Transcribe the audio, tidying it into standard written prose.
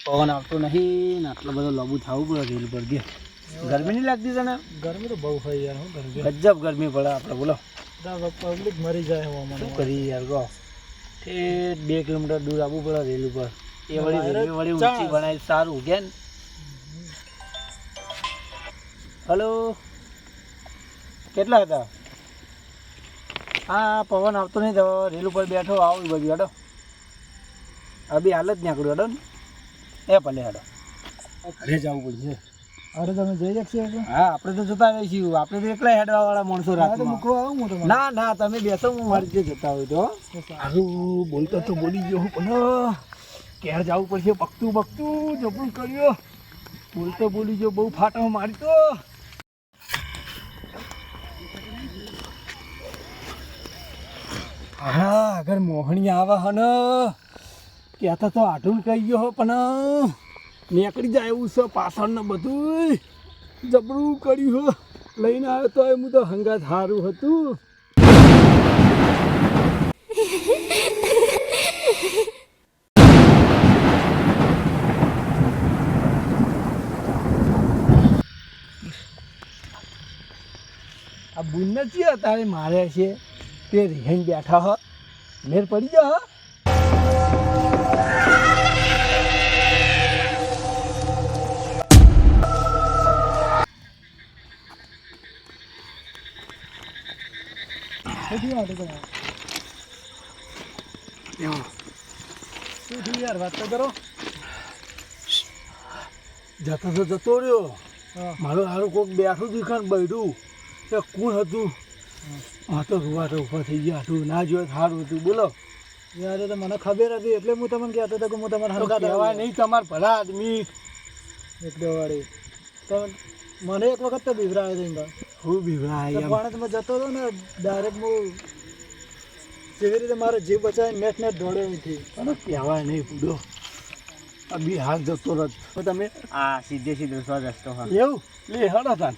પવન આવતો નહીં ને આટલો બધો લોબુ થવું પડે રેલ પર દે. ગરમી નહીં લાગતી તને? ગરમી તો બહુ થઈ યાર. શું કરવી? ગજબ ગરમી પડે આપણે. બોલો પબ્લિક મરી જાય હવામાં. શું કરીએ યાર કહો. તે 2 કિલોમીટર દૂર આવવું પડે રેલ ઉપર. એ વળી રેલવે વળી ઊંચી બનાવી સારું કે ને. હલો, કેટલા હતા? હા, પવન આવતો નહીં તો રેલ ઉપર બેઠો આવો એ બાજુ હેડો. અભી હાલ જ નીકળ્યો હેડો ને. એ ભલે હેડો. ઘરે જવું પડશે. અરે તમે જઈ શકશો? હા, આપણે તો જતા રહીશું. આપણે તો એકલા હેડવાવાળા માણસો રાતમાં. મૂકવા આવું હું તમને? ના ના, તમે બેસો, હું મારી રીતે જતા હોય તો. સારું બોલતો તો બોલી ગયો હું પણ ઘેર જવું પડશે. બકતું જબરું કર્યો. બોલતો બોલી ગયો, બહુ ફાટો મારી તો. હા, અગર મોહણી આવે હન કહેતા તો આઢું કહી ગયો હો પણ નીકળી જાય એવું છે. પાછળને બધું જબરું કર્યું હો. લઈને આવ્યો તો હું તો હંગાત સારું હતું. આ બુન નથી અત્યારે મારે છે તે રિહાઈને બેઠા હ. મેર પડી જા હ. શું યાર વાત તો કરો. જતો તો જતો રહ્યો. મારું સારું કોઈક બેઠું દીખાન બેઠું એ કોણ હતું? હા તો રૂવા તો ઊભા થઈ ગયા હતું. ના જોયે સારું હતું. બોલો યાર તો મને ખબર હતી એટલે હું તમને કહેતો હતો કે હું તમારા હંગાત કહેવાય નહીં તમારા ભલા આદમી. એક દો વાળી તો મને એક વખત તો બિવરાયો હતો. હું બીવડા પણ તમે જતો હતો ને ડાયરેક્ટ હું જેવી રીતે મારો જીવ બચાવીને નેટ દોડ્યો નથી. કહેવાય નહીં પૂડો. આ બી હાથ જતો રથ તો તમે આ સીધે સીધો રસ્તો હા. એવું લે હડો તાન.